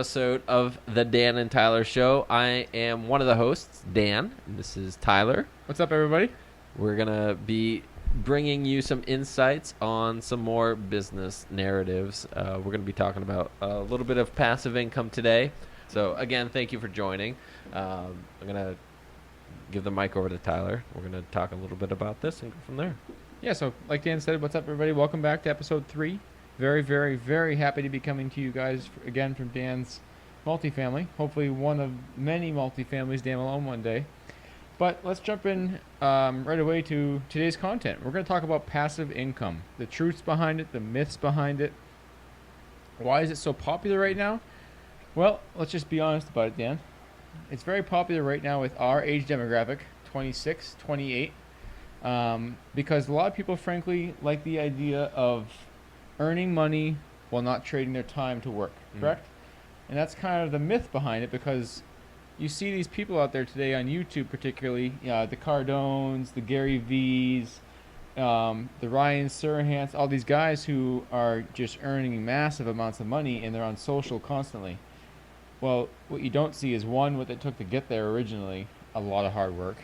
episode of the Dan and Tyler Show. I am one of the hosts, Dan, and this is Tyler. What's up, everybody? We're going to be bringing you some insights on some more business narratives. We're going to be talking about a little bit of passive income today. So, again, thank you for joining. I'm going to give the mic over to Tyler. We're going to talk a little bit about this and go from there. Yeah, so like Dan said, what's up, everybody? Welcome back to episode 3. Very, very, very happy to be coming to you guys again from Dan's multifamily. Hopefully one of many multifamilies Dan will own one day. But let's jump in right away to today's content. We're going to talk about passive income, the truths behind it, the myths behind it. Why is it so popular right now? Well, let's just be honest about it, Dan. It's very popular right now with our age demographic, 26, 28, because a lot of people, frankly, like the idea of earning money while not trading their time to work, correct? And that's kind of the myth behind it, because you see these people out there today on YouTube, particularly the Cardones, the Gary V's, the Ryan Serhants, all these guys who are just earning massive amounts of money, and they're on social constantly. Well, what you don't see is, one, what it took to get there originally, a lot of hard work,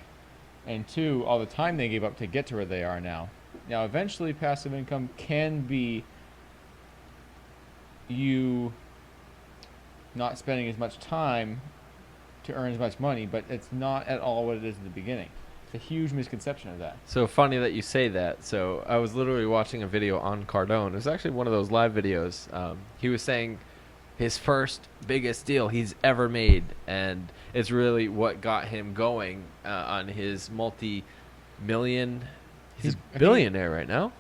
and two, all the time they gave up to get to where they are now. Now, eventually, passive income can be you not spending as much time to earn as much money, but it's not at all what it is in the beginning. It's a huge misconception of that. So funny that you say that. So I was literally watching a video on Cardone. It was actually one of those live videos. He was saying his first biggest deal he's ever made, and it's really what got him going on his multi-million. He's a billionaire right now.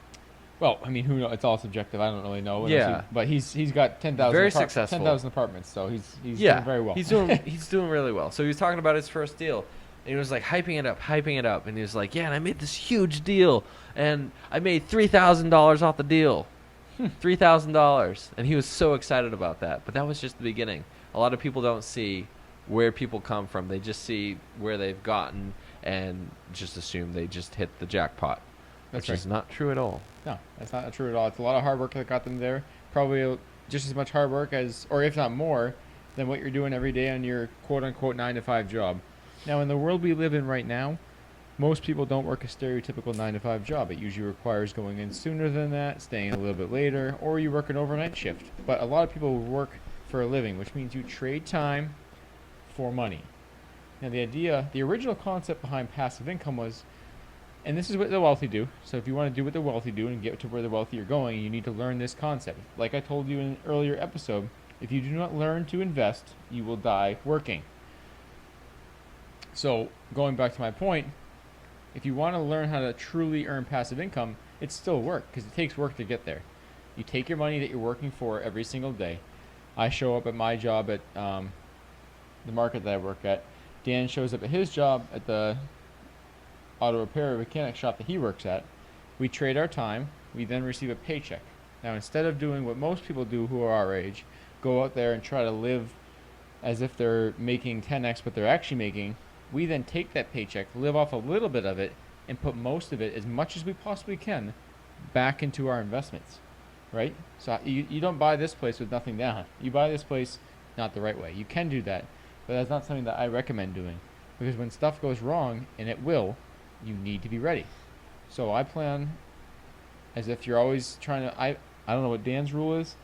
Well, I mean, who knows? It's all subjective. I don't really know. Yeah. But he's got 10,000 very successful. 10,000 apartments, so he's doing very well. He's doing really well. So he was talking about his first deal, and he was like hyping it up, and he was like, "Yeah, and I made this huge deal, and I made $3,000 off the deal, $3,000," and he was so excited about that. But that was just the beginning. A lot of people don't see where people come from; they just see where they've gotten and just assume they just hit the jackpot. Which is not true at all. No, that's not true at all. It's a lot of hard work that got them there. Probably just as much hard work as, or if not more, than what you're doing every day on your quote-unquote 9-to-5 job. Now, in the world we live in right now, most people don't work a stereotypical 9-to-5 job. It usually requires going in sooner than that, staying a little bit later, or you work an overnight shift. But a lot of people work for a living, which means you trade time for money. Now, the original concept behind passive income was, and this is what the wealthy do. So if you want to do what the wealthy do and get to where the wealthy are going, you need to learn this concept. Like I told you in an earlier episode, if you do not learn to invest, you will die working. So going back to my point, if you want to learn how to truly earn passive income, it's still work, because it takes work to get there. You take your money that you're working for every single day. I show up at my job at the market that I work at. Dan shows up at his job at the auto repair mechanic shop that he works at. We trade our time. We then receive a paycheck. Now, instead of doing what most people do who are our age, go out there and try to live as if they're making 10x what they're actually making, we then take that paycheck, live off a little bit of it, and put most of it, as much as we possibly can, back into our investments, right? So you don't buy this place with nothing down. You buy this place not the right way. You can do that, but that's not something that I recommend doing, because when stuff goes wrong, and it will, you need to be ready. So I plan as if you're always trying to, I don't know what Dan's rule is.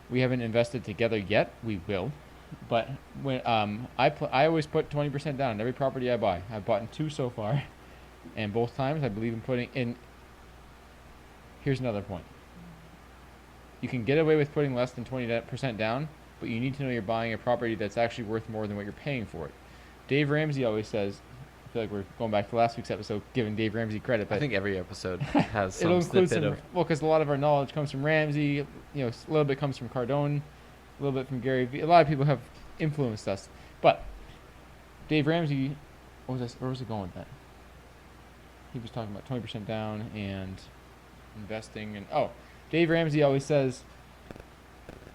We haven't invested together yet. We will. But when I always put 20% down on every property I buy. I've bought in 2 so far, and both times I believe in putting in. Here's another point. You can get away with putting less than 20% down, but you need to know you're buying a property that's actually worth more than what you're paying for it. Dave Ramsey always says, I feel like we're going back to last week's episode, giving Dave Ramsey credit. But I think every episode has some snippet of... Well, because a lot of our knowledge comes from Ramsey, a little bit comes from Cardone, a little bit from Gary Vee. A lot of people have influenced us. But Dave Ramsey, where was he going with that? He was talking about 20% down and investing. And Dave Ramsey always says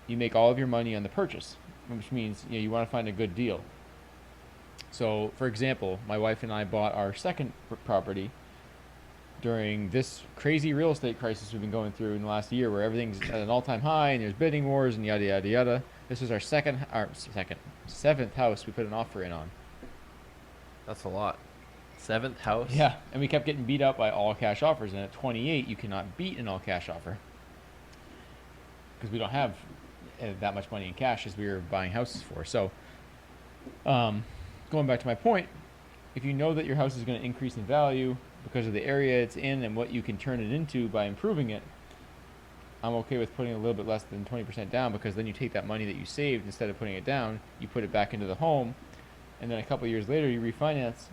you make all of your money on the purchase, which means you want to find a good deal. So, for example, my wife and I bought our second property during this crazy real estate crisis we've been going through in the last year, where everything's at an all-time high and there's bidding wars and yada, yada, yada. This was our seventh house we put an offer in on. That's a lot. Seventh house. Yeah, and we kept getting beat up by all cash offers. And at 28, you cannot beat an all cash offer because we don't have that much money in cash as we were buying houses for. So, going back to my point, if you know that your house is going to increase in value because of the area it's in and what you can turn it into by improving it, I'm okay with putting a little bit less than 20% down, because then you take that money that you saved, instead of putting it down, you put it back into the home, and then a couple of years later you refinance,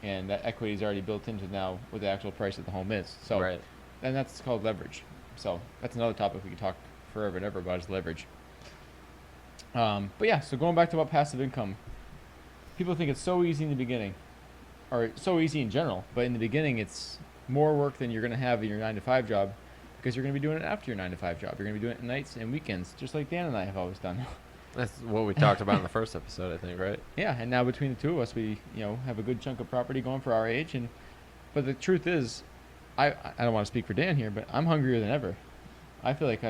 and that equity is already built into now what the actual price of the home is. So, Right. and that's called leverage. So that's another topic we could talk forever and ever about, is leverage. But yeah, so going back to what passive income, people think it's so easy in the beginning, or so easy in general, but in the beginning it's more work than you're going to have in your 9-to-5 job, because you're going to be doing it after your 9-to-5 job. You're going to be doing it nights and weekends, just like Dan and I have always done. That's what we talked about in the first episode, I think, right? Yeah, and now between the two of us, we have a good chunk of property going for our age. But the truth is, I don't want to speak for Dan here, but I'm hungrier than ever. I feel like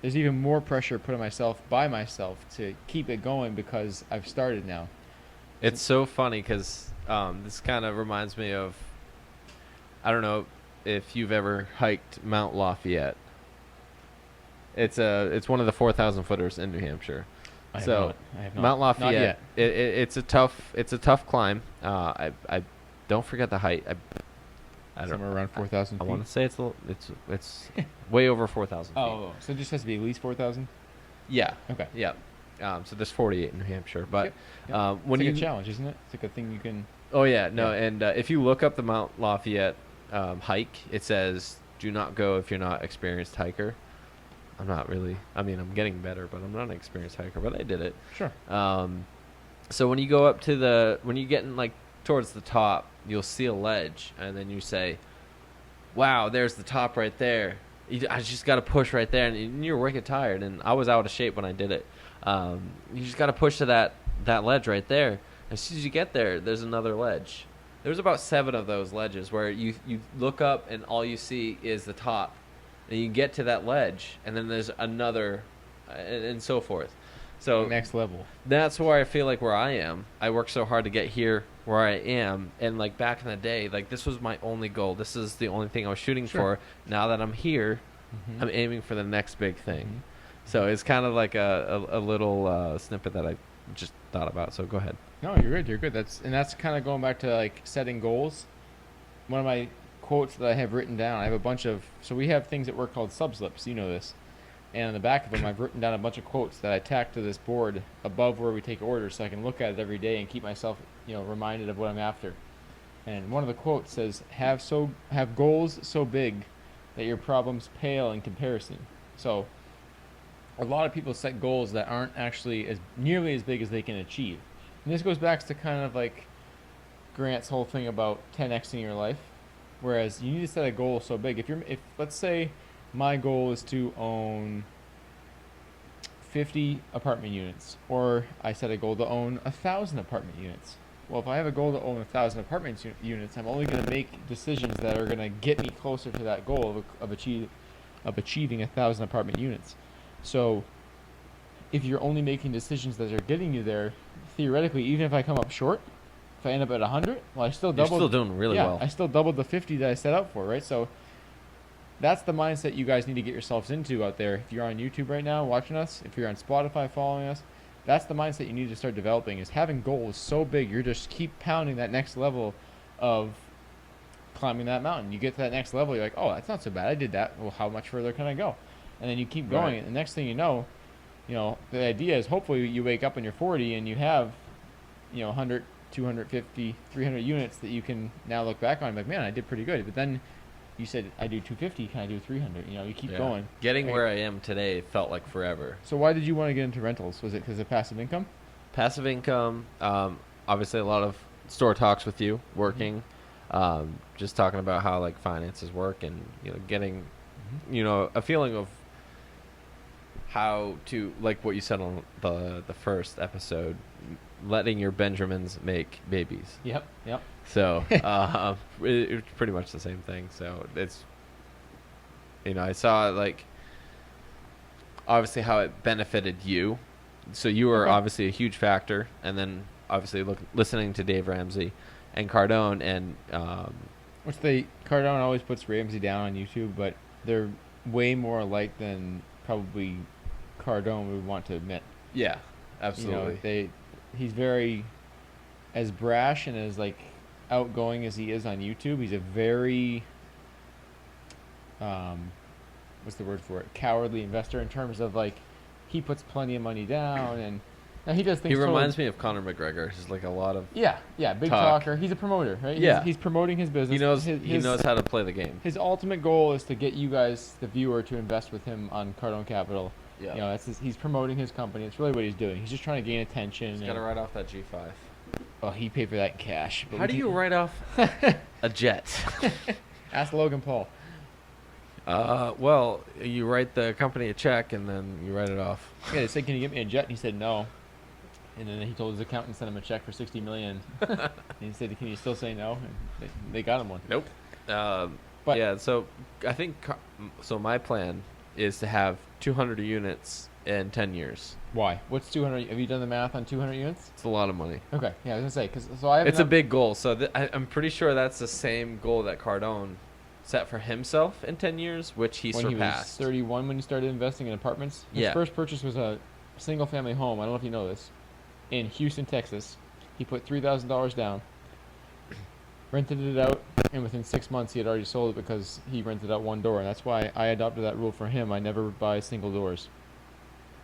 there's even more pressure put on by myself to keep it going, because I've started now. It's so funny because this kind of reminds me of, I don't know if you've ever hiked Mount Lafayette. It's one of the 4,000 footers in New Hampshire. I have not. Mount Not Lafayette. yet. It's a tough climb. I don't forget the height. I don't. Somewhere around 4,000 I feet. want to say it's way over 4,000 feet. Oh, so it just has to be at least 4,000. Yeah. Okay. Yeah. So there's 48 in New Hampshire, but Yep. when It's you like a challenge, isn't it? It's like a thing you can. Oh yeah, no, Yeah. and if you look up the Mount Lafayette hike, it says do not go if you're not an experienced hiker. I'm not really. I mean, I'm getting better, but I'm not an experienced hiker. But I did it. Sure. So when you go up to when you get in like towards the top, you'll see a ledge, and then you say, "Wow, there's the top right there." I just got to push right there, and you're wicked tired. And I was out of shape when I did it. You just got to push to that ledge right there. As soon as you get there, there's another ledge. There's about 7 of those ledges where you look up and all you see is the top. And you get to that ledge, and then there's another, and so forth. So Next level. that's where I feel like where I am. I work so hard to get here where I am, and like back in the day, like this was my only goal. This is the only thing I was shooting Sure. for. Now that I'm here, Mhm. I'm aiming for the next big thing. Mhm. So it's kind of like a little snippet that I just thought about. So go ahead. No, you're good. You're good. That's kind of going back to like setting goals. One of my quotes that I have written down, I have a bunch of. So we have things at work called sub-slips. You know this. And on the back of them, I've written down a bunch of quotes that I tack to this board above where we take orders, so I can look at it every day and keep myself, reminded of what I'm after. And one of the quotes says, "Have goals so big that your problems pale in comparison." So, a lot of people set goals that aren't actually nearly as big as they can achieve. And this goes back to kind of like Grant's whole thing about 10xing your life. Whereas you need to set a goal so big. If let's say my goal is to own 50 apartment units, or I set a goal to own 1,000 apartment units. Well, if I have a goal to own 1,000 apartment units, I'm only going to make decisions that are going to get me closer to that goal of achieving 1,000 apartment units. So, if you're only making decisions that are getting you there, theoretically, even if I come up short, if I end up at 100, well, I still doubled. You're still doing really well. I still doubled the 50 that I set out for, right? So that's the mindset you guys need to get yourselves into out there. If you're on YouTube right now watching us, if you're on Spotify following us, that's the mindset you need to start developing, is having goals so big you're just keep pounding that next level of climbing that mountain. You get to that next level, you're like, oh, that's not so bad. I did that. Well, how much further can I go? And then you keep going. Right. And the next thing you know, the idea is hopefully you wake up when you're 40 and you have, 100, 250, 300 units that you can now look back on and be like, man, I did pretty good. But then you said, I do 250, can I do 300? You keep Yeah. going. Getting Right. where I am today felt like forever. So why did you want to get into rentals? Was it because of passive income? Passive income, obviously a lot of store talks with you, working, just talking about how like finances work, and getting a feeling of how to, like what you said on the first episode, letting your Benjamins make babies. Yep. So it's pretty much the same thing. So it's I saw like obviously how it benefited you so you were Okay. obviously a huge factor, and then obviously listening to Dave Ramsey and Cardone, and Which Cardone always puts Ramsey down on YouTube, but they're way more alike than probably Cardone would want to admit. yeah, You know, absolutely. he's very as brash and as like outgoing as he is on YouTube. He's a very what's the word for it? Cowardly investor in terms of like he puts plenty of money down and now he does things. He totally, reminds me of Conor McGregor. He's like a lot of yeah, big talk. talker. He's a promoter, right? Yeah. He's promoting his business. he knows how to play the game. His ultimate goal is to get you guys, the viewer, to invest with him on Cardone Capital. Yeah. You know, he's promoting his company. It's really what he's doing. He's just trying to gain attention. He's and- got to write off that G5. Oh, he paid for that in cash. But How we do can- you write off a jet? Ask Logan Paul. Well, you write the company a check and then you write it off. Yeah, they said, "Can you get me a jet?" And he said no. And then he told his accountant to send him a check for $60 million. And he said, "Can you still say no?" And they got him one. Nope. But- yeah, so I think so. My plan is to have 200 units in 10 years. Why? What's 200? Have you done the math on 200 units? It's a lot of money. Okay, yeah, I was gonna say because so I have It's a big goal. So I'm pretty sure that's the same goal that Cardone set for himself in 10 years, which he when surpassed. he was 31 when he started investing in apartments. His Yeah. first purchase was a single-family home. I don't know if you know this. In Houston, Texas, he put $3,000 down, rented it out, and within 6 months he had already sold it because he rented out one door. And that's why I adopted that rule for him. I never buy single doors.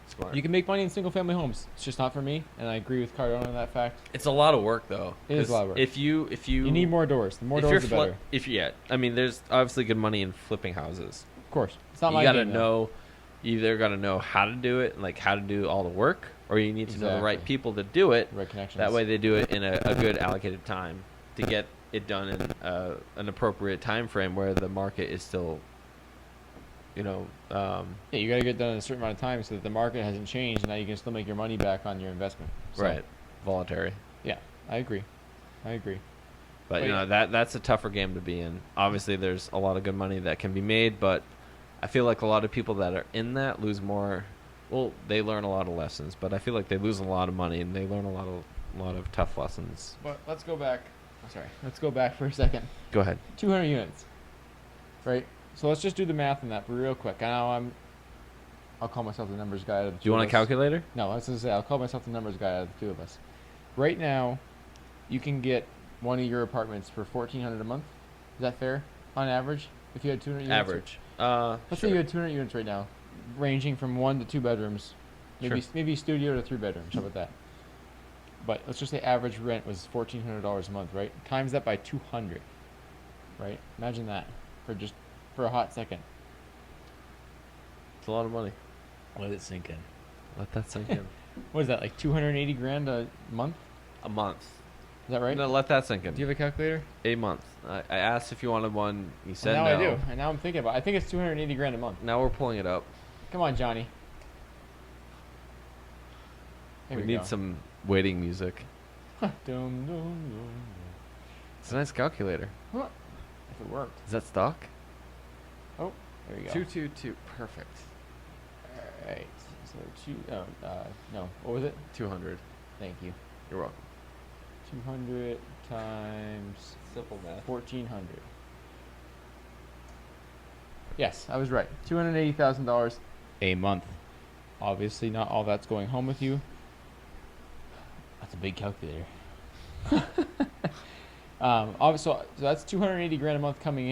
Smart. You can make money in single-family homes. It's just not for me, and I agree with Cardone on that fact. It's a lot of work, though. It is a 'cause lot of work. If you You need more doors. The more if doors, you're the fli- better. if yeah, I mean, there's obviously good money in flipping houses. Of course, it's not You my gotta game, though. know, you either gotta know how to do it, like how to do all the work, or you need to know the right Exactly. people to do it. Right connections. That way, they do it in a good allocated time to get it done in an appropriate time frame where the market is still, you know, Yeah, you got to get done in a certain amount of time so that the market hasn't changed, and now you can still make your money back on your investment. So, right, voluntary. Yeah, I agree. But But you yeah. know that's a tougher game to be in. Obviously, there's a lot of good money that can be made, but I feel like a lot of people that are in that lose more. Well, they learn a lot of lessons, but I feel like they lose a lot of money and they learn a lot of tough lessons. But let's go back. Let's go back for a second. Go ahead. 200 units, right? So let's just do the math on that real quick. I know I'll call myself the numbers guy. Out of the Do you two want a of us. calculator? No, I was gonna say I'll call myself the numbers guy out of the two of us. Right now, you can get one of your apartments for $1,400 a month. Is that fair on average? If you had 200 units. Average. Let's say you had 200 units right now, ranging from 1 to 2 bedrooms, maybe studio to 3 bedrooms. How about that? But let's just say average rent was $1,400 a month, right? Times that by 200, right? Imagine that for a hot second. It's a lot of money. Let it sink in. Let that sink in. What is that, like 280 grand a month? A month. Is that right? No, let that sink in. Do you have a calculator? A month. I asked if you wanted one. You said Now no. I do, and now I'm thinking about it. I think it's 280 grand a month. Now we're pulling it up. Come on, Johnny. Here We we need go. some waiting music. Dum, dum, dum, It's a nice calculator. dum. If it worked. Is that stock? Oh, there we go. 222. Perfect. All right. So no. What was it? 200. Thank you. You're welcome. 200 times Simple math. 1,400. Yes, I was right. $280,000 a month. Obviously, not all that's going home with you. That's a big calculator. So that's 280 grand a month coming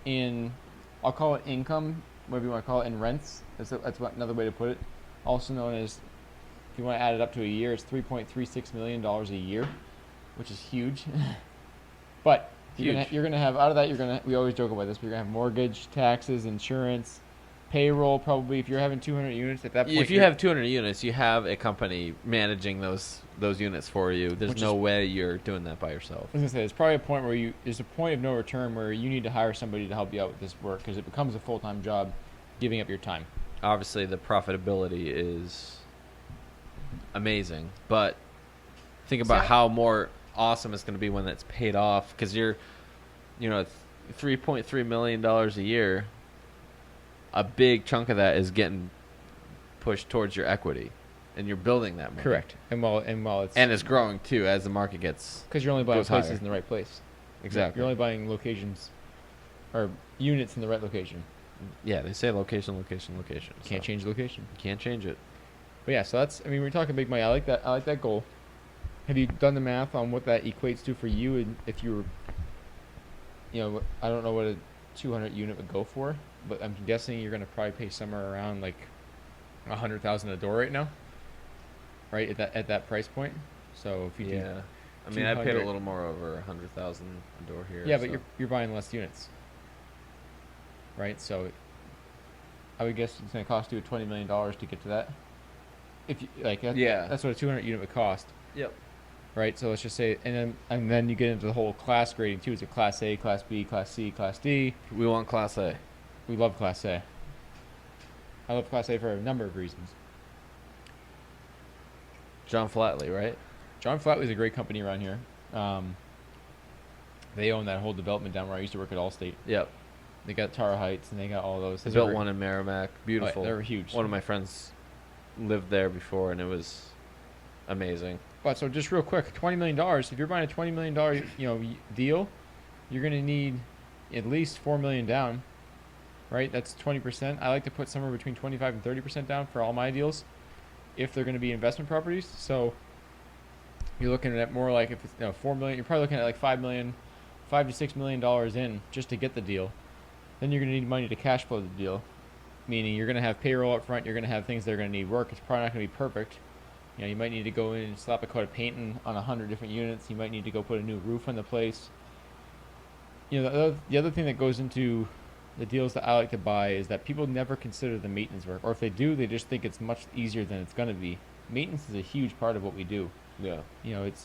in, I'll call it income, whatever you want to call it, in rents. That's another way to put it. Also known as, if you want to add it up to a year, it's $3.36 million a year, which is huge. But Huge. you're gonna have out of that, we always joke about this, but you're gonna have mortgage, taxes, insurance, payroll. Probably if you're having 200 units at that point. If you have 200 units, you have a company managing those units for you. There's Which no is- way you're doing that by yourself. I was gonna say there's probably a point where there's a point of no return where you need to hire somebody to help you out with this work because it becomes a full-time job, giving up your time. Obviously, the profitability is amazing, but think about See, how more awesome it's going to be when that's paid off because you're, $3.3 million a year. A big chunk of that is getting pushed towards your equity, and you're building that money. Correct. And while it's And it's growing too as the market gets. because you're only buying goes places higher. in the right place. Exactly. You're only buying locations or units in the right location. Yeah, they say location, location, location. You can't so change location. You can't change it. But yeah, so that's. I mean, we're talking big money. I like that. I like that goal. Have you done the math on what that equates to for you? And if you were, I don't know what a 200 unit would go for, but I'm guessing you're gonna probably pay somewhere around like $100,000 a door right now, right at that price point. So if you do, I mean, I paid a 200 little more over 100,000 a door here. yeah, but so. you're buying less units, right? So I would guess it's gonna cost you $20 million to get to that. If you like, that's what a 200 unit would cost. Yep. Right, so let's just say, and then you get into the whole class grading too. Is it Class A, Class B, Class C, Class D? We want Class A. We love Class A. I love Class A for a number of reasons. John Flatley, right? John Flatley's a great company around here. They own that whole development down where I used to work at Allstate. Yep. They got Tara Heights, and they got all those. They built one in Merrimack. Beautiful. Oh, they're huge. One of my friends lived there before, and it was amazing. But so just real quick, $20 million. If you're buying a $20 million, deal, you're gonna need at least $4 million down. Right, that's 20%. I like to put somewhere between 25 and 30% down for all my deals, if they're going to be investment properties. So you're looking at more like if it's $4 million, you're probably looking at like $5 to $6 million in just to get the deal. Then you're going to need money to cash flow the deal, meaning you're going to have payroll up front. You're going to have things that are going to need work. It's probably not going to be perfect. You might need to go in and slap a coat of paint on 100 different units. You might need to go put a new roof on the place. The other thing that goes into the deals that I like to buy is that people never consider the maintenance work, or if they do, they just think it's much easier than it's going to be. Maintenance is a huge part of what we do. Yeah.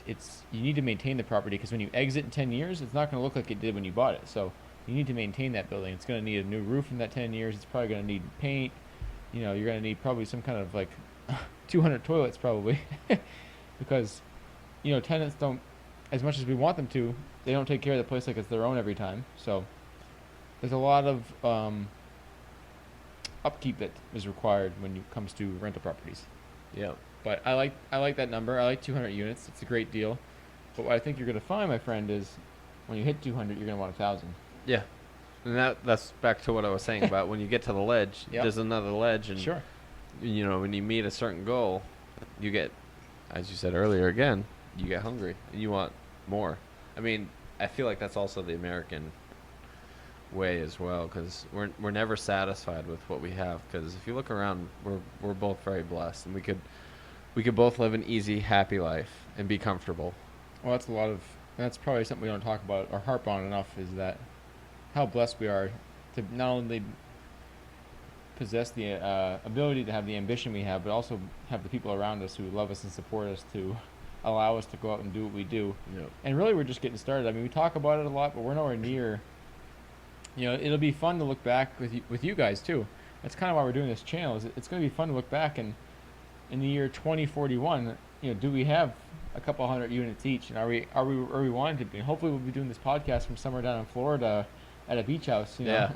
It's you need to maintain the property, because when you exit in 10 years, it's not going to look like it did when you bought it. So you need to maintain that building. It's going to need a new roof in that 10 years. It's probably going to need paint. You're going to need probably some kind of like 200 toilets probably, because tenants don't, as much as we want them to, they don't take care of the place like it's their own every time. So there's a lot of upkeep that is required when it comes to rental properties. Yeah. But I like that number. I like 200 units. It's a great deal. But what I think you're going to find, my friend, is when you hit 200, you're going to want 1,000. Yeah. And that's back to what I was saying about when you get to the ledge, Yep. There's another ledge. And, Sure. When you meet a certain goal, you get, as you said earlier again, you get hungry and you want more. I mean, I feel like that's also the American way as well, because we're never satisfied with what we have, because if you look around, we're both very blessed, and we could both live an easy, happy life and be comfortable. Well, that's probably something we don't talk about or harp on enough, is that how blessed we are to not only possess the ability to have the ambition we have, but also have the people around us who love us and support us to allow us to go out and do what we do. Yep. And really, we're just getting started. I mean, we talk about it a lot, but we're nowhere near. It'll be fun to look back with you guys too. That's kind of why we're doing this channel. It's going to be fun to look back, and in the year 2041, do we have a couple hundred units each, and are we where we wanted to be? And hopefully, we'll be doing this podcast from somewhere down in Florida at a beach house. Yeah,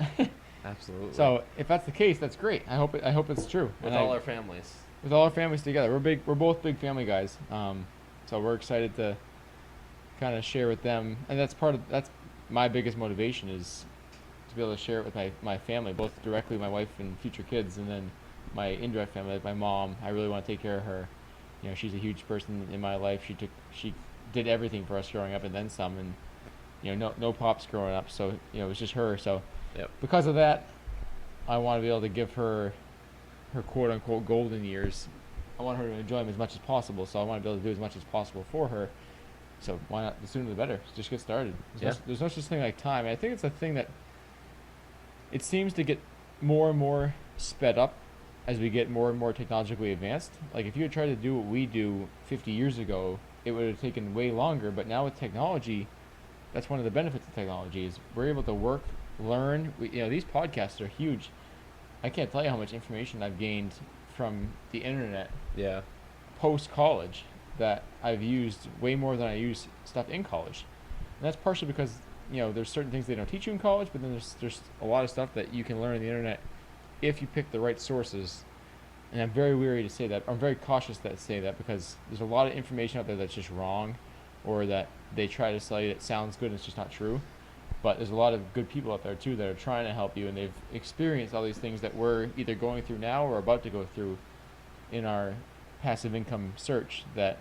absolutely. So if that's the case, that's great. I hope it's true. With all our families. With all our families together, we're both big family guys. So we're excited to kind of share with them, and that's my biggest motivation, is to be able to share it with my family, both directly my wife and future kids, and then my indirect family, like my mom. I really want to take care of her. She's a huge person in my life. She did everything for us growing up, and then some. And no pops growing up, so it was just her. So Yep. Because of that, I want to be able to give her quote unquote golden years. I want her to enjoy them as much as possible, so I want to be able to do as much as possible for her. So why not? The sooner the better. Just get started. There's no such thing like time. And I think it's a thing that it seems to get more and more sped up as we get more and more technologically advanced. Like if you had tried to do what we do 50 years ago, it would have taken way longer. But now with technology, that's one of the benefits of technology, is we're able to work, learn. These podcasts are huge. I can't tell you how much information I've gained from the internet. Yeah. Post college, that I've used way more than I use stuff in college, and that's partially because there's certain things they don't teach you in college, but then there's a lot of stuff that you can learn on the internet if you pick the right sources and I'm very weary to say that. I'm very cautious to say that because there's a lot of information out there that's just wrong, or that they try to sell you that sounds good and it's just not true. But there's a lot of good people out there too that are trying to help you, and they've experienced all these things that we're either going through now or about to go through in our passive income search. That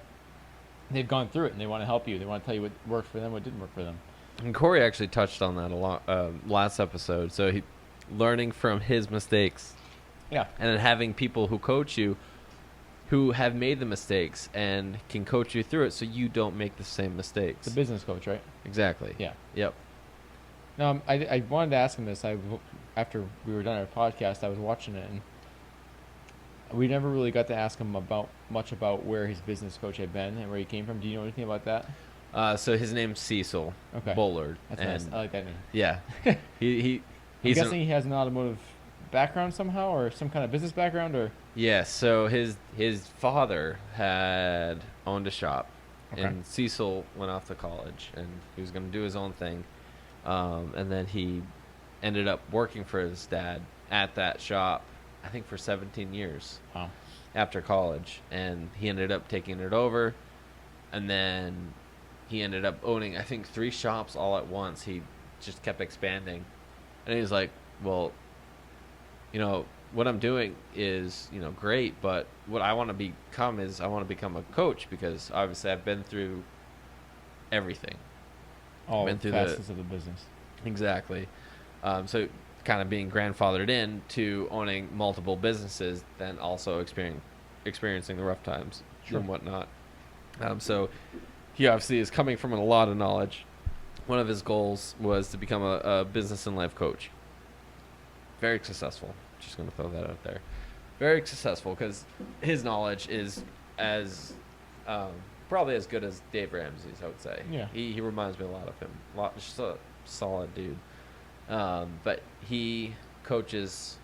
they've gone through it and they want to help you. They want to tell you what worked for them, what didn't work for them. And Corey actually touched on that a lot last episode. So he learning from his mistakes, Yeah. and then having people who coach you who have made the mistakes and can coach you through it so you don't make the same mistakes. The business coach, right? Exactly. Yeah. Yep. No, I wanted to ask him this. After we were done our podcast, I was watching it, and we never really got to ask him much about where his business coach had been and where he came from. Do you know anything about that? So his name's Cecil Bullard. That's nice. I like that name. Yeah. I'm I'm guessing he has an automotive background somehow, or some kind of business background, or yeah. So his father had owned a shop, and Cecil went off to college, and he was going to do his own thing, and then he ended up working for his dad at that shop, I think for 17 years. Wow. After college, and he ended up taking it over, and then he ended up owning, I think, 3 shops all at once. He just kept expanding, and he was like, well, what I'm doing is, great, but what I want to become is I want to become a coach, because obviously I've been through everything. All been through facets of the business. Exactly. So kind of being grandfathered in to owning multiple businesses, then also experiencing the rough times and whatnot. So he obviously is coming from a lot of knowledge. One of his goals was to become a business and life coach. Very successful. Just going to throw that out there. Very successful, because his knowledge is as probably as good as Dave Ramsey's, I would say. Yeah. He reminds me a lot of him. Just a solid dude. But he coaches,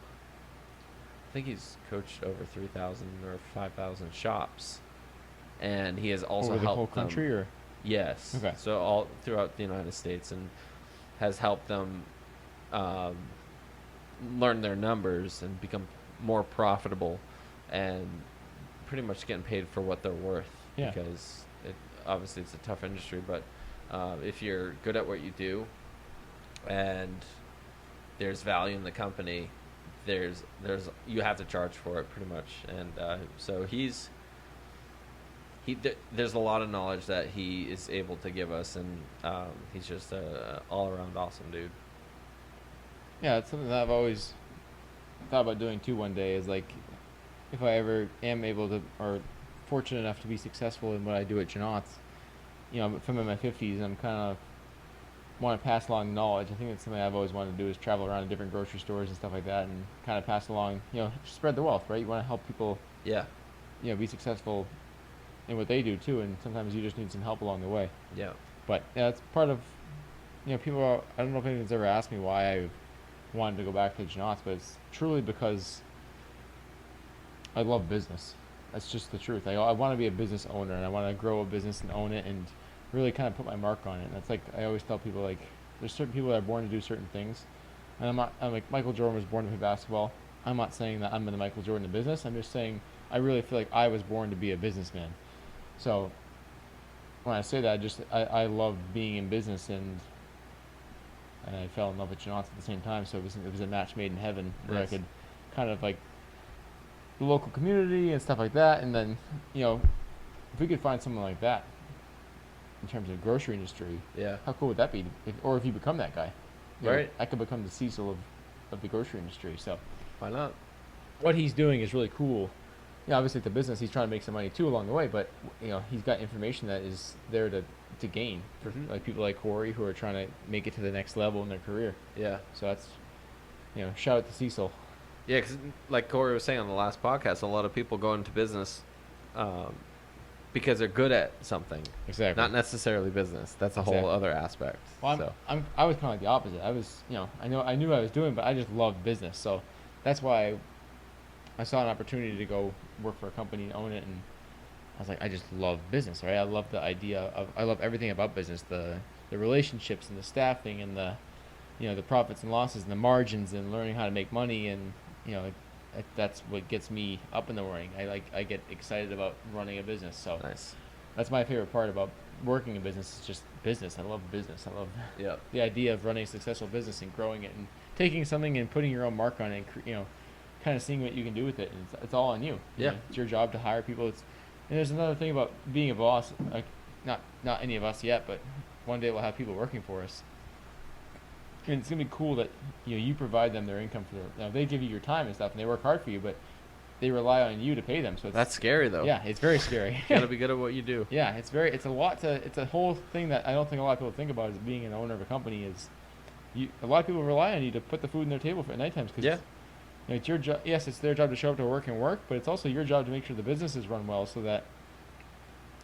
I think he's coached over 3,000 or 5,000 shops. And he has also over the helped whole country, them, or yes. Okay. So all throughout the United States, and has helped them learn their numbers and become more profitable, and pretty much getting paid for what they're worth. Yeah. Because obviously it's a tough industry, but if you're good at what you do, and there's value in the company, there's you have to charge for it pretty much. And so there's a lot of knowledge that he is able to give us, and he's just a all-around awesome dude. Yeah, it's something that I've always thought about doing too one day, is like, if I ever am able to, or fortunate enough to be successful in what I do at Janot's, if I'm in my 50s and I'm kind of want to pass along knowledge. I think that's something I've always wanted to do, is travel around to different grocery stores and stuff like that, and kind of pass along, spread the wealth, right? You want to help people, Yeah. Be successful in what they do too, and sometimes you just need some help along the way. Yeah. But yeah, it's part of, people I don't know if anyone's ever asked me why I wanted to go back to Janot's, but it's truly because I love business. That's just the truth. I want to be a business owner, and I want to grow a business and own it, and really kind of put my mark on it. And that's like, I always tell people, like, there's certain people that are born to do certain things, and I'm like, Michael Jordan was born to play basketball. I'm not saying that I'm the Michael Jordan of business. I'm just saying I really feel like I was born to be a businessman. So when I say that, I love being in business, and I fell in love with Janot's at the same time. So it was a match made in heaven, where Nice. I could kind of like the local community and stuff like that. And then, if we could find someone like that in terms of grocery industry, Yeah. how cool would that be? Or if you become that guy, Right. I could become the Cecil of the grocery industry. So Why not? what he's doing is really cool. Obviously at the business, he's trying to make some money too along the way, but he's got information that is there to gain for like people like Corey, who are trying to make it to the next level in their career. Yeah. So that's, shout out to Cecil. Yeah, because like Corey was saying on the last podcast, a lot of people go into business because they're good at something. Exactly. Not necessarily business. That's a whole other aspect. Well, So I was kind of like the opposite. I was, I knew what I was doing, but I just loved business. So that's why I saw an opportunity to go work for a company and own it, and I was like, I just love business, right? I love the idea I love everything about business, the relationships and the staffing and the, the profits and losses and the margins and learning how to make money, and, that's what gets me up in the morning. I get excited about running a business. So Nice. that's my favorite part about working a business. Is just business. I love business. I love Yep. the idea of running a successful business and growing it and taking something and putting your own mark on it. And, kind of seeing what you can do with it. And it's all on you. Yeah. It's your job to hire people. And there's another thing about being a boss. Like, not any of us yet, but one day we'll have people working for us. And it's gonna be cool that you provide them their income for now they give you your time and stuff and they work hard for you, but they rely on you to pay them. So That's scary though. yeah, it's very scary. You gotta be good at what you do. Yeah, it's a whole thing that I don't think a lot of people think about as being an owner of a company is a lot of people rely on you to put the food on their table at night times because it's your job. Yes, it's their job to show up to work and work, but it's also your job to make sure the business is run well so that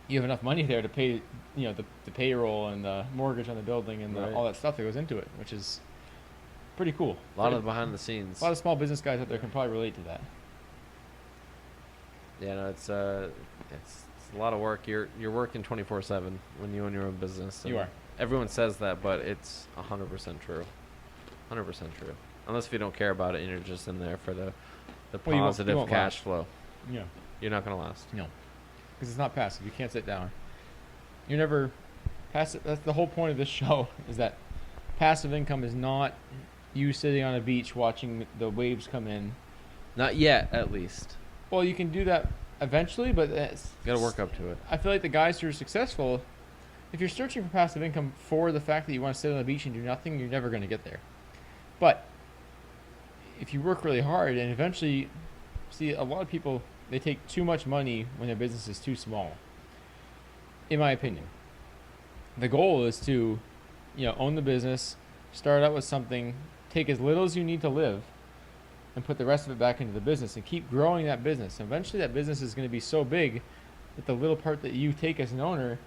you have enough money there to pay, the payroll and the mortgage on the building and Right. all that stuff that goes into it, which is pretty cool. A lot of behind the scenes. A lot of small business guys out there can probably relate to that. Yeah, no, it's a lot of work. You're working 24/7 when you own your own business. You and are. Everyone says that, but it's 100% true. 100% true. Unless if you don't care about it and you're just in there for the Well, you positive won't cash last. flow, Yeah. you're not gonna last. No. Because it's not passive. You can't sit down. You're never passive. That's the whole point of this show is that passive income is not you sitting on a beach watching the waves come in. Not yet, at least. Well, you can do that eventually, but You gotta work up to it. I feel like the guys who are successful, if you're searching for passive income for the fact that you want to sit on the beach and do nothing, you're never going to get there. But if you work really hard and eventually, see, a lot of people, they take too much money when their business is too small, in my opinion. The goal is to, own the business, start out with something, take as little as you need to live, and put the rest of it back into the business and keep growing that business. And eventually that business is going to be so big that the little part that you take as an owner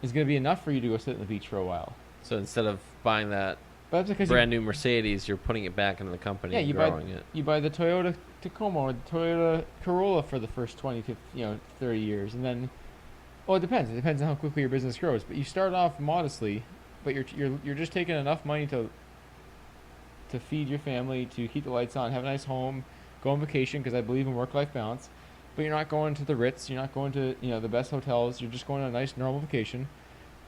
is going to be enough for you to go sit on the beach for a while. So instead of buying that But that's because brand new Mercedes, you're putting it back into the company yeah, and you buy growing it. you buy the Toyota Tacoma or the Toyota Corolla for the first 20 to 30 years, and then it depends. It depends on how quickly your business grows. But you start off modestly, but you're just taking enough money to feed your family, to keep the lights on, have a nice home, go on vacation because I believe in work-life balance. But you're not going to the Ritz, you're not going to the best hotels. You're just going on a nice normal vacation.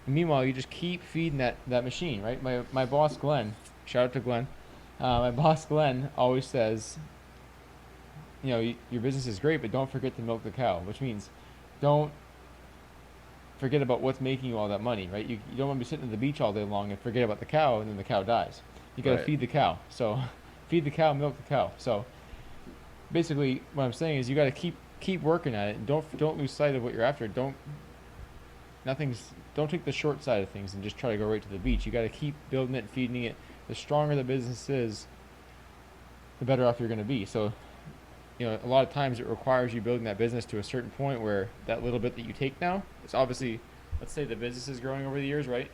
And meanwhile, you just keep feeding that machine, right? My boss Glenn, shout out to Glenn. My boss Glenn always says, your business is great, but don't forget to milk the cow, which means don't forget about what's making you all that money, right? You don't want to be sitting at the beach all day long and forget about the cow, and then the cow dies. You got to Right. feed the cow. So feed the cow, milk the cow. So basically, what I'm saying is you got to keep working at it, and don't lose sight of what you're after. Don't take the short side of things and just try to go right to the beach. You got to keep building it, feeding it. The stronger the business is, the better off you're going to be. So, a lot of times it requires you building that business to a certain point where that little bit that you take now, it's obviously, let's say the business is growing over the years, right?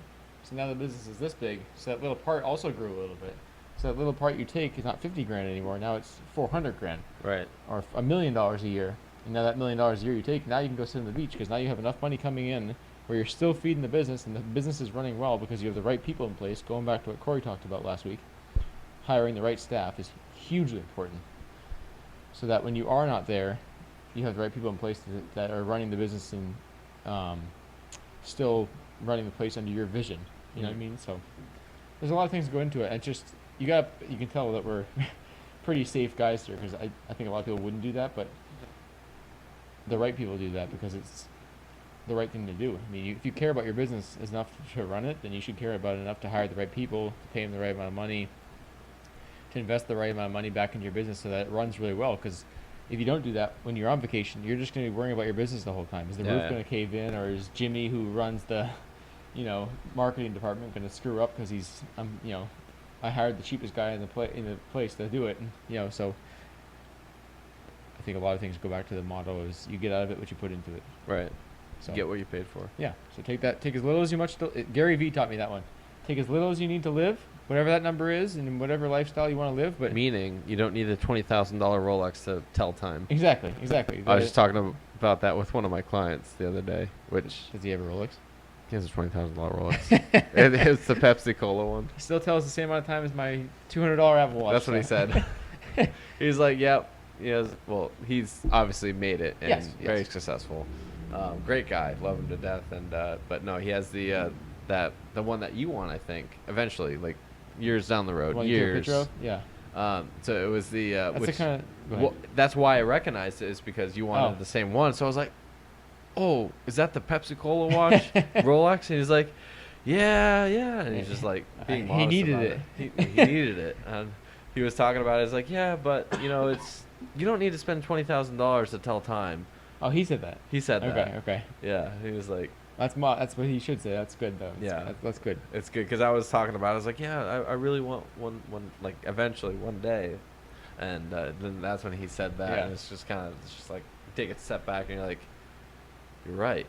So now the business is this big. So that little part also grew a little bit. So that little part you take is not 50 grand anymore. Now it's 400 grand. Right. Or $1 million a year. And now that $1 million a year you take, now you can go sit on the beach because now you have enough money coming in where you're still feeding the business and the business is running well because you have the right people in place. Going back to what Corey talked about last week, hiring the right staff is hugely important. So that when you are not there, you have the right people in place that are running the business and still running the place under your vision. You know what I mean? So there's a lot of things that go into it. And just you can tell that we're pretty safe guys here because I think a lot of people wouldn't do that, but the right people do that because it's the right thing to do. I mean, if you care about your business enough to run it, then you should care about it enough to hire the right people, to pay them the right amount of money, to invest the right amount of money back into your business so that it runs really well. Because if you don't do that when you're on vacation, you're just going to be worrying about your business the whole time. Is the roof going to cave in, or is Jimmy, who runs the, marketing department, going to screw up because he's, I hired the cheapest guy in the place to do it. And, so I think a lot of things go back to the motto is you get out of it what you put into it. Right. So Get what you paid for. yeah. So take as little as you much. Gary Vee taught me that one. Take as little as you need to live, whatever that number is, and whatever lifestyle you want to live. But Meaning, you don't need a $20,000 Rolex to tell time. exactly. I was just talking about that with one of my clients the other day, which Does he have a Rolex? he has a $20,000 Rolex. It's the Pepsi Cola one. Still tells the same amount of time as my $200 Apple Watch. That's what he said. He's like, yep. He has, well, he's obviously made it and Yes, very yes. successful. Great guy, love him to death. And but no, he has the the one that you want, I think, eventually, like years down the road, What you took a picture years. of? Yeah. So it was the That's the which, kind of. Go ahead. well, that's why I recognized it, is because you wanted Oh. the same one. So I was like, oh, is that the Pepsi Cola watch, Rolex? And he's like, yeah, yeah. And he's just like being He modest needed about it. He needed it. And he was talking about it. He's like, yeah, but it's you don't need to spend $20,000 to tell time. Oh, he said that. He said Okay, that. okay. Yeah, he was like, That's what he should say. That's good though. Yeah. That's good. it's good because I was talking about it. I was like, yeah, I really want one like eventually one day, and then that's when he said that, Yeah. and it's just like take a step back and you're like, you're right.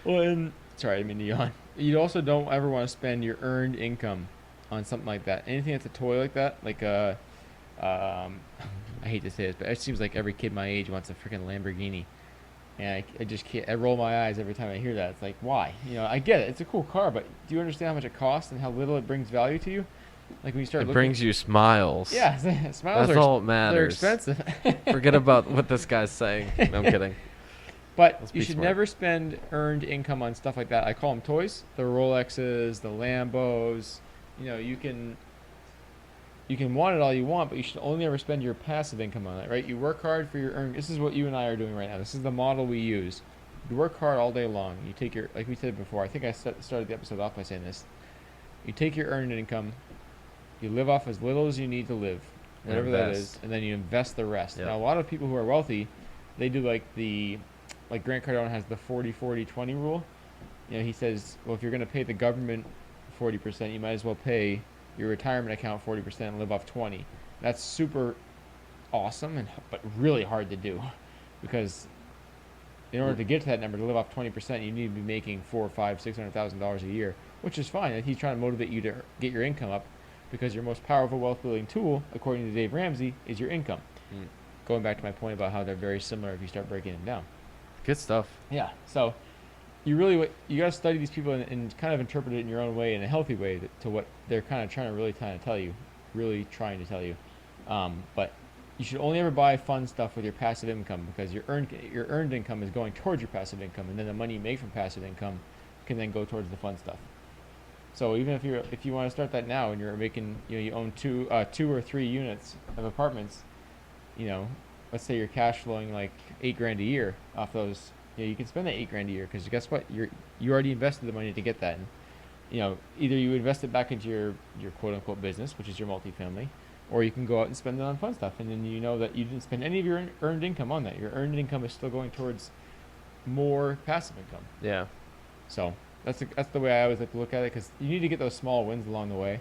Well, and sorry, I mean to yawn. You also don't ever want to spend your earned income on something like that. Anything that's a toy like that, like I hate to say this, but it seems like every kid my age wants a freaking Lamborghini, and I just can't. I roll my eyes every time I hear that. It's like, why? I get it. It's a cool car, but do you understand how much it costs and how little it brings value to you? Like when you start It looking. brings you smiles. Yeah, smiles That's are all that they're matters. expensive. Forget about what this guy's saying. No, I'm kidding. But Let's you be should smart. never spend earned income on stuff like that. I call them toys. The Rolexes, the Lambos. You can want it all you want, but you should only ever spend your passive income on it, right? You work hard for your earn. This is what you and I are doing right now. This is the model we use. You work hard all day long. You take your, like we said before, I think I started the episode off by saying this. You take your earned income, you live off as little as you need to live, And whatever that invest. is, and then you invest the rest. Yep. Now, a lot of people who are wealthy, they do like Grant Cardone has the 40-40-20 rule. He says, well, if you're going to pay the government 40%, you might as well pay your retirement account 40% and live off 20. That's super awesome, but really hard to do, because in order to get to that number, to live off 20%, you need to be making $400,000, $500,000, $600,000 a year, which is fine. And he's trying to motivate you to get your income up, because your most powerful wealth building tool, according to Dave Ramsey, is your income. Mm. Going back to my point about how they're very similar if you start breaking them down. Good stuff. Yeah. So you got to study these people and kind of interpret it in your own way, in a healthy way, to what they're kind of trying to tell you. But you should only ever buy fun stuff with your passive income, because your earned income is going towards your passive income, and then the money you make from passive income can then go towards the fun stuff. So even if you want to start that now and you're making, you own two or three units of apartments, let's say you're cash flowing like $8,000 a year off those. You can spend that $8,000 a year, because guess what? You already invested the money to get that. And, either you invest it back into your quote unquote business, which is your multifamily, or you can go out and spend it on fun stuff. And then you know that you didn't spend any of your earned income on that. Your earned income is still going towards more passive income. Yeah. So that's the way I always like to look at it, because you need to get those small wins along the way.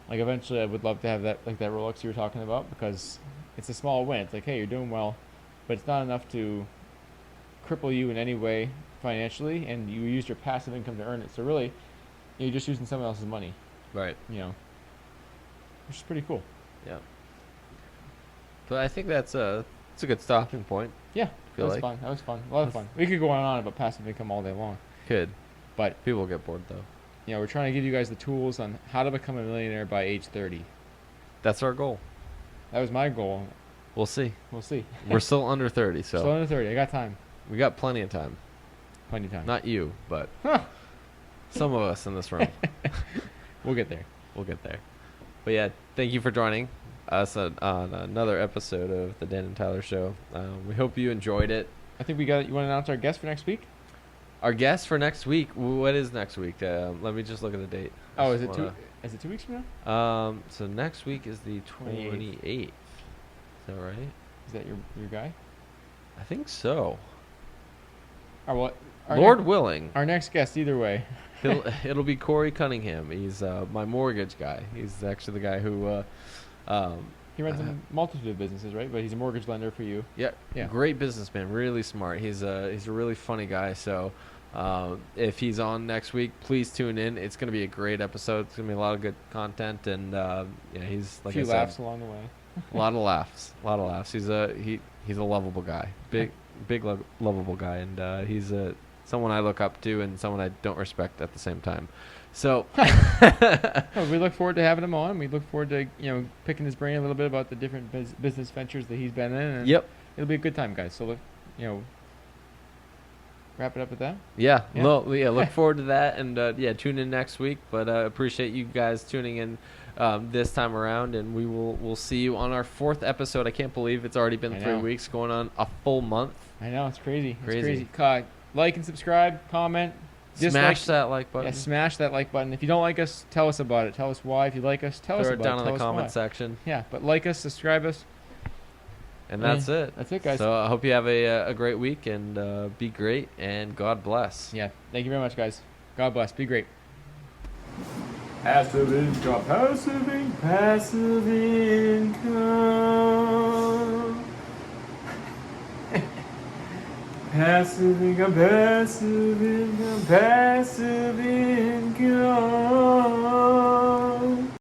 Like eventually, I would love to have that, like that Rolex you were talking about, because it's a small win. It's like, hey, you're doing well, but it's not enough to cripple you in any way financially, and you used your passive income to earn it. So really, you're just using someone else's money, Right. which is pretty cool. Yeah. But I think it's a good stopping point. Yeah, that Feel was like. fun. That was fun. A lot of fun. We could go on and on about passive income all day long, Good. but People get bored though. we're trying to give you guys the tools on how to become a millionaire by age 30. That's our goal. That was my goal. We'll see. We'll see. We're still under 30, so Still under 30. I got time. we got plenty of time. Plenty of time. Not you, but Huh. some of us in this room. We'll get there. We'll get there. But yeah, thank you for joining us on another episode of the Dan and Tyler Show. We hope you enjoyed it. I think you want to announce our guest for next week? Our guest for next week. What is next week? Let me just look at the date. Oh, Just is it 2 weeks from now? So next week is the 28th. Is that right? Is that your guy? I think so. Lord willing, Our next guest, either way. it'll be Corey Cunningham. He's my mortgage guy. He's actually the guy who. He runs a multitude of businesses, right? But he's a mortgage lender for you. Yeah, Yeah. great businessman, really smart. He's a really funny guy. So if he's on next week, please tune in. It's gonna be a great episode. It's gonna be a lot of good content, and he's like a few I said, laughs along the way. a lot of laughs. He's a lovable guy, big lovable guy, and he's someone I look up to and someone I don't respect at the same time. So Well, we look forward to having him on. We look forward to picking his brain a little bit about the different business ventures that he's been in. And yep. it'll be a good time, guys. So look, wrap it up with that. Yeah. Yeah. Look forward to that, and tune in next week. But appreciate you guys tuning in this time around, and we'll see you on our 4th episode. I can't believe it's already been 3 weeks, going on a full month. I know, it's crazy. Crazy. It's crazy. Like and subscribe, comment. Smash that like button. Yeah, smash that like button. If you don't like us, tell us about it. Tell us why. If you like us, tell us Throw about it down it. in Tell the us comment why. section. Yeah, but like us, subscribe us. And that's it. That's it, guys. So I hope you have a great week, and be great, and God bless. Yeah, thank you very much, guys. God bless. Be great. Passive income. Passive income. Passive income. Passive income. Passive income. Passive income.